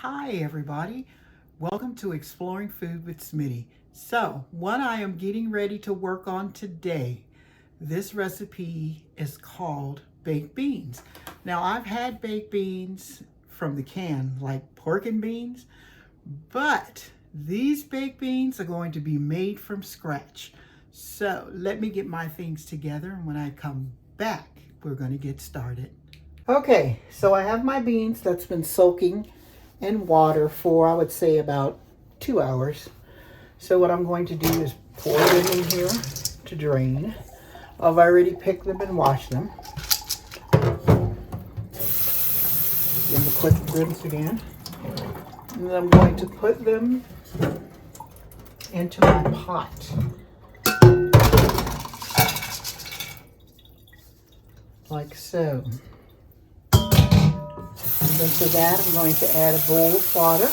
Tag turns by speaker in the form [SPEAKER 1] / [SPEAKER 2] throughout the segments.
[SPEAKER 1] Hi everybody, welcome to Exploring Food with Smitty. So what I am getting ready to work on today, this recipe is called baked beans. Now I've had baked beans from the can, like pork and beans, but these baked beans are going to be made from scratch. So let me get my things together, and when I come back, we're going to get started. Okay, so I have my beans that's been soaking in water for, I would say, about 2 hours. So what I'm going to do is pour them in here to drain. I've already picked them and washed them. Give them a quick rinse again. And then I'm going to put them into my pot. Like so. And then to that, I'm going to add a bowl of water.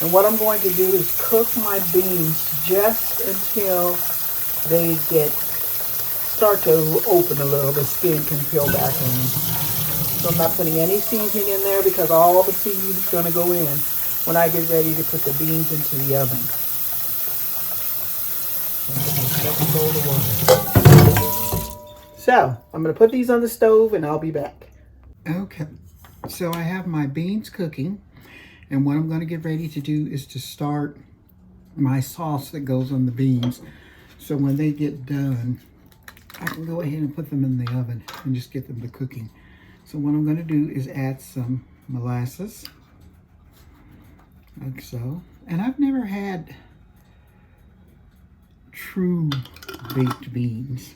[SPEAKER 1] And what I'm going to do is cook my beans just until they start to open a little. The skin can peel back on them. So I'm not putting any seasoning in there because all the seasoning is going to go in when I get ready to put the beans into the oven. So I'm going to put these on the stove and I'll be back. Okay, so I have my beans cooking. And what I'm going to get ready to do is to start my sauce that goes on the beans. So when they get done, I can go ahead and put them in the oven and just get them to cooking. So what I'm going to do is add some molasses, like so. And I've never had true baked beans.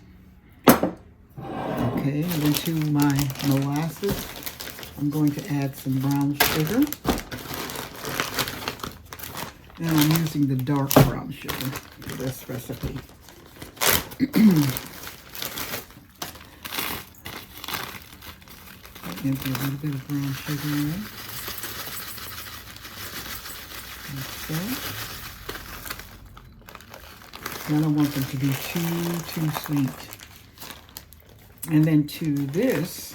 [SPEAKER 1] Okay, and then to my molasses, I'm going to add some brown sugar. And I'm using the dark brown sugar for this recipe. Empty a little bit of brown sugar in there. Like so. I don't want them to be too sweet. And then to this,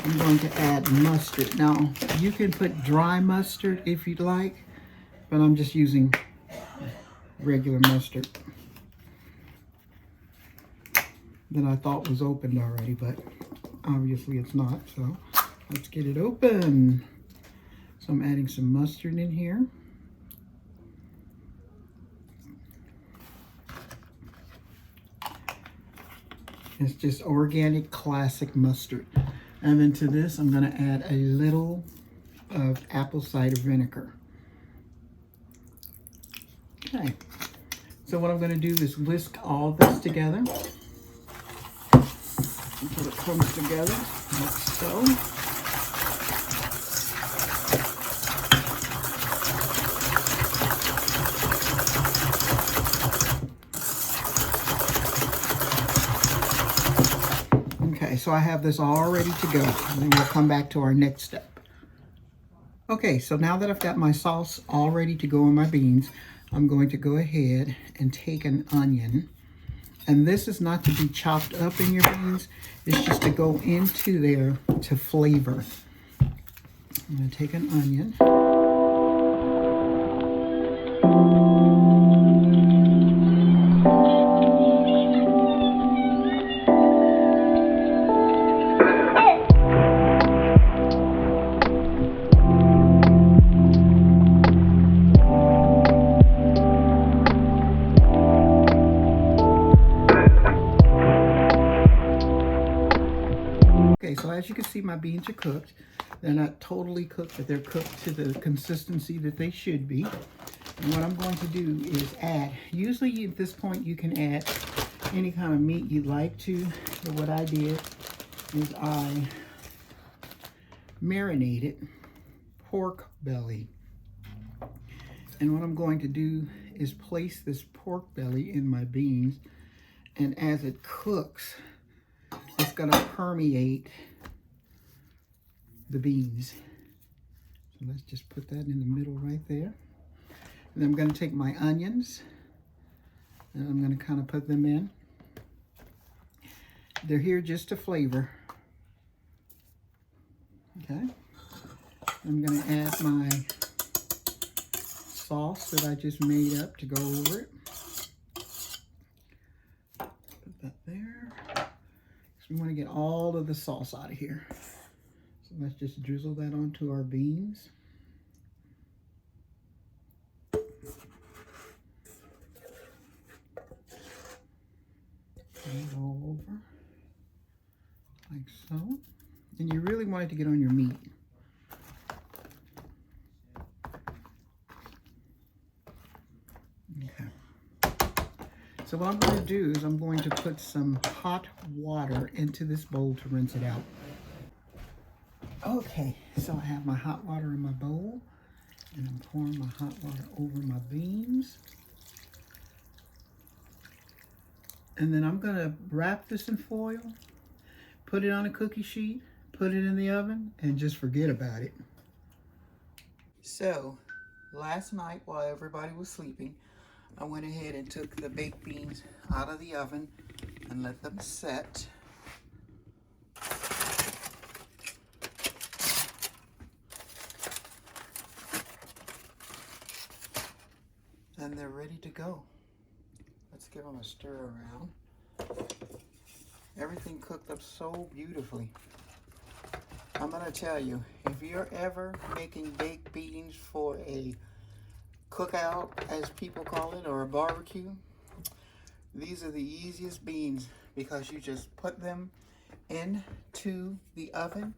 [SPEAKER 1] I'm going to add mustard. Now, you can put dry mustard if you'd like, but I'm just using regular mustard that I thought was opened already, but obviously it's not. So let's get it open. So I'm adding some mustard in here. It's just organic classic mustard. And then to this, I'm going to add a little of apple cider vinegar. Okay, so what I'm going to do is whisk all this together until it comes together, like so. Okay, so I have this all ready to go, and then we'll come back to our next step. Okay, so now that I've got my sauce all ready to go on my beans, I'm going to go ahead and take an onion. And this is not to be chopped up in your beans. It's just to go into there to flavor. I'm going to take an onion. Okay, so as you can see, my beans are cooked. They're not totally cooked, but they're cooked to the consistency that they should be. And what I'm going to do is add, usually at this point you can add any kind of meat you'd like to, but what I did is I marinated pork belly. And what I'm going to do is place this pork belly in my beans, and as it cooks, it's going to permeate the beans. So let's just put that in the middle right there. And then I'm going to take my onions and I'm going to kind of put them in. They're here just to flavor. Okay. I'm going to add my sauce that I just made up to go over it. Put that there. So we want to get all of the sauce out of here. So let's just drizzle that onto our beans. And all over, like so. And you really want it to get on your meat. Okay. So what I'm going to do is I'm going to put some hot water into this bowl to rinse it out. Okay, so I have my hot water in my bowl, and I'm pouring my hot water over my beans. And then I'm going to wrap this in foil, put it on a cookie sheet, put it in the oven, and just forget about it. So, last night while everybody was sleeping, I went ahead and took the baked beans out of the oven and let them set. And they're ready to go. Let's give them a stir around. Everything cooked up so beautifully. I'm gonna tell you, if you're ever making baked beans for a cookout, as people call it, or a barbecue, these are the easiest beans because you just put them into the oven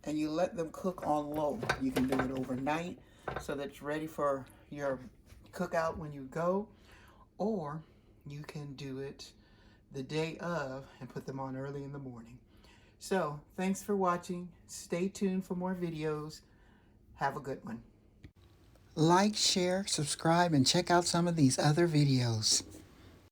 [SPEAKER 1] and you let them cook on low. You can do it overnight so that it's ready for your cookout when you go, or you can do it the day of and put them on early in the morning. So, thanks for watching. Stay tuned for more videos. Have a good one. Like, share, subscribe, and check out some of these other videos.